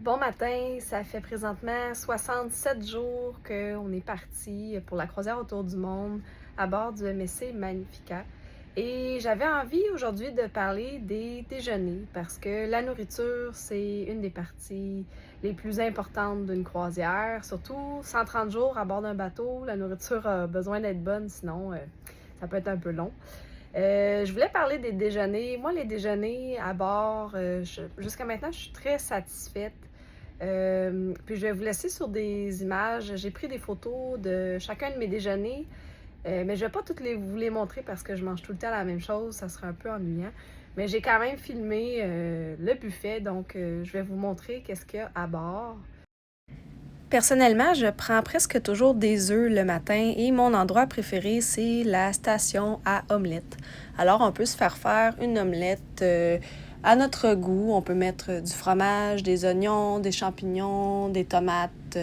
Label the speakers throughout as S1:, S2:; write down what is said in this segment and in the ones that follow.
S1: Bon matin, ça fait présentement 67 jours qu'on est parti pour la croisière autour du monde à bord du MSC Magnifica. Et j'avais envie aujourd'hui de parler des déjeuners parce que la nourriture, c'est une des parties les plus importantes d'une croisière. Surtout 130 jours à bord d'un bateau, la nourriture a besoin d'être bonne, sinon ça peut être un peu long. Je voulais parler des déjeuners. Moi, les déjeuners à bord, jusqu'à maintenant, je suis très satisfaite. Puis je vais vous laisser sur des images. J'ai pris des photos de chacun de mes déjeuners, mais je vais pas toutes vous les montrer parce que je mange tout le temps la même chose, ça serait un peu ennuyant. Mais j'ai quand même filmé le buffet, donc je vais vous montrer qu'est-ce qu'il y a à bord. Personnellement, je prends presque toujours des œufs le matin et mon endroit préféré, c'est la station à omelette. Alors, on peut se faire une omelette à notre goût. On peut mettre du fromage, des oignons, des champignons, des tomates,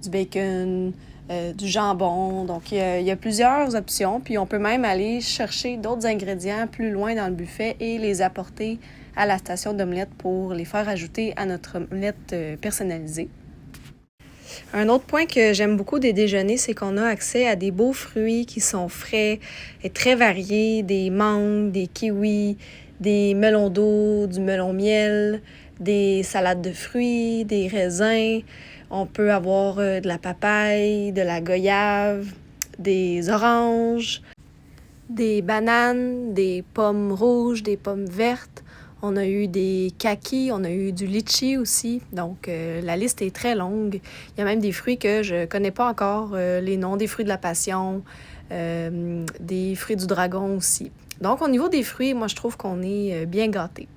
S1: du bacon, du jambon. Donc, il y a plusieurs options. Puis, on peut même aller chercher d'autres ingrédients plus loin dans le buffet et les apporter à la station d'omelette pour les faire ajouter à notre omelette personnalisée. Un autre point que j'aime beaucoup des déjeuners, c'est qu'on a accès à des beaux fruits qui sont frais et très variés, des mangues, des kiwis, des melons d'eau, du melon miel, des salades de fruits, des raisins. On peut avoir de la papaye, de la goyave, des oranges, des bananes, des pommes rouges, des pommes vertes. On a eu des kakis, on a eu du litchi aussi. Donc, la liste est très longue. Il y a même des fruits que je connais pas encore, les noms, des fruits de la passion, des fruits du dragon aussi. Donc, au niveau des fruits, moi, je trouve qu'on est bien gâtés.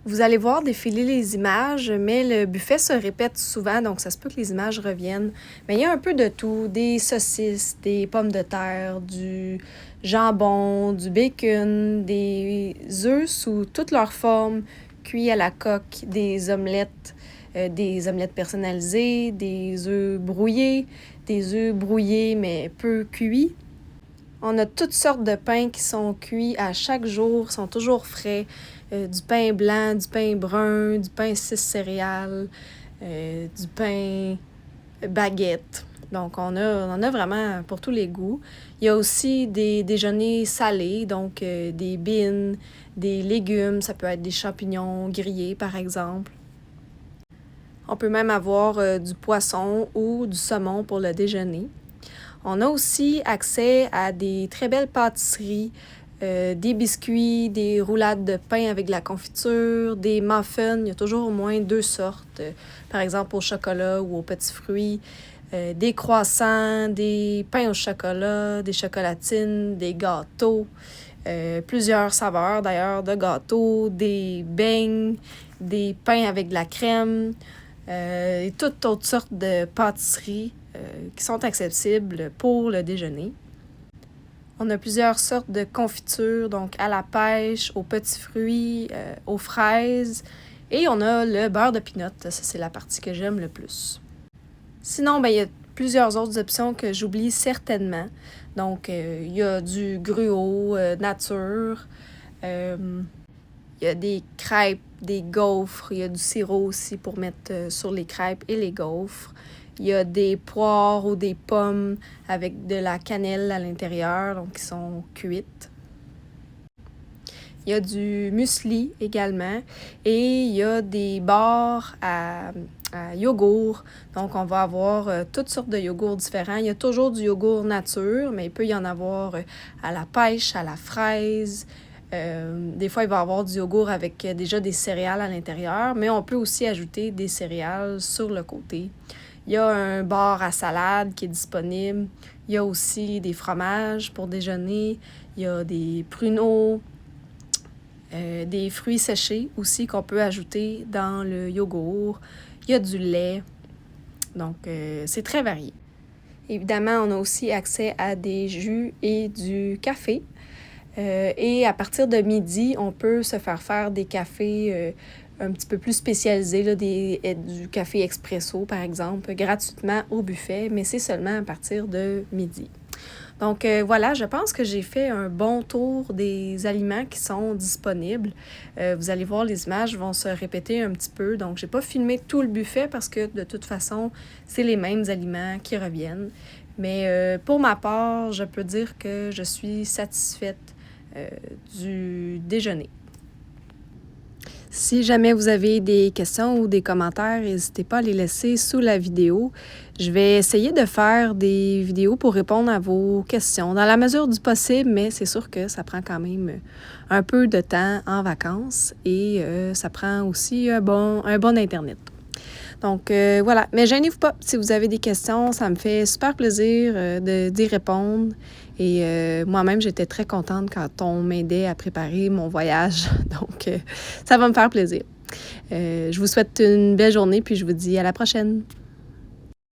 S1: Vous allez voir défiler les images, mais le buffet se répète souvent, donc ça se peut que les images reviennent. Mais il y a un peu de tout, des saucisses, des pommes de terre, du jambon, du bacon, des œufs sous toutes leurs formes, cuits à la coque, des omelettes personnalisées, des œufs brouillés mais peu cuits. On a toutes sortes de pains qui sont cuits à chaque jour, sont toujours frais. Du pain blanc, du pain brun, du pain 6 céréales, du pain baguette. Donc, on en a vraiment pour tous les goûts. Il y a aussi des déjeuners salés, donc des beans, des légumes. Ça peut être des champignons grillés, par exemple. On peut même avoir du poisson ou du saumon pour le déjeuner. On a aussi accès à des très belles pâtisseries, des biscuits, des roulades de pain avec de la confiture, des muffins. Il y a toujours au moins 2 sortes, par exemple au chocolat ou aux petits fruits, des croissants, des pains au chocolat, des chocolatines, des gâteaux, plusieurs saveurs d'ailleurs de gâteaux, des beignes, des pains avec de la crème, et toutes autres sortes de pâtisseries qui sont accessibles pour le déjeuner. On a plusieurs sortes de confitures, donc à la pêche, aux petits fruits, aux fraises. Et on a le beurre de pinot. Ça, c'est la partie que j'aime le plus. Sinon, il y a plusieurs autres options que j'oublie certainement. Donc, il y a du gruau nature. Il y a des crêpes, des gaufres. Il y a du sirop aussi pour mettre sur les crêpes et les gaufres. Il y a des poires ou des pommes avec de la cannelle à l'intérieur, donc qui sont cuites. Il y a du muesli également et il y a des barres à yogourt. Donc, on va avoir toutes sortes de yogourts différents. Il y a toujours du yogourt nature, mais il peut y en avoir à la pêche, à la fraise. Des fois, il va y avoir du yogourt avec déjà des céréales à l'intérieur, mais on peut aussi ajouter des céréales sur le côté. Il y a un bar à salade qui est disponible. Il y a aussi des fromages pour déjeuner. Il y a des pruneaux, des fruits séchés aussi qu'on peut ajouter dans le yogourt. Il y a du lait. Donc, c'est très varié. Évidemment, on a aussi accès à des jus et du café. Et à partir de midi, on peut se faire des cafés un petit peu plus spécialisés, là, du café expresso, par exemple, gratuitement au buffet, mais c'est seulement à partir de midi. Donc voilà, je pense que j'ai fait un bon tour des aliments qui sont disponibles. Vous allez voir, les images vont se répéter un petit peu. Donc, j'ai pas filmé tout le buffet parce que de toute façon, c'est les mêmes aliments qui reviennent. Mais pour ma part, je peux dire que je suis satisfaite du déjeuner. Si jamais vous avez des questions ou des commentaires, n'hésitez pas à les laisser sous la vidéo. Je vais essayer de faire des vidéos pour répondre à vos questions dans la mesure du possible, mais c'est sûr que ça prend quand même un peu de temps en vacances et ça prend aussi un bon Internet. Donc voilà, mais gênez-vous pas, si vous avez des questions, ça me fait super plaisir d'y répondre. Et moi-même, j'étais très contente quand on m'aidait à préparer mon voyage. Donc ça va me faire plaisir. Je vous souhaite une belle journée, puis je vous dis à la prochaine.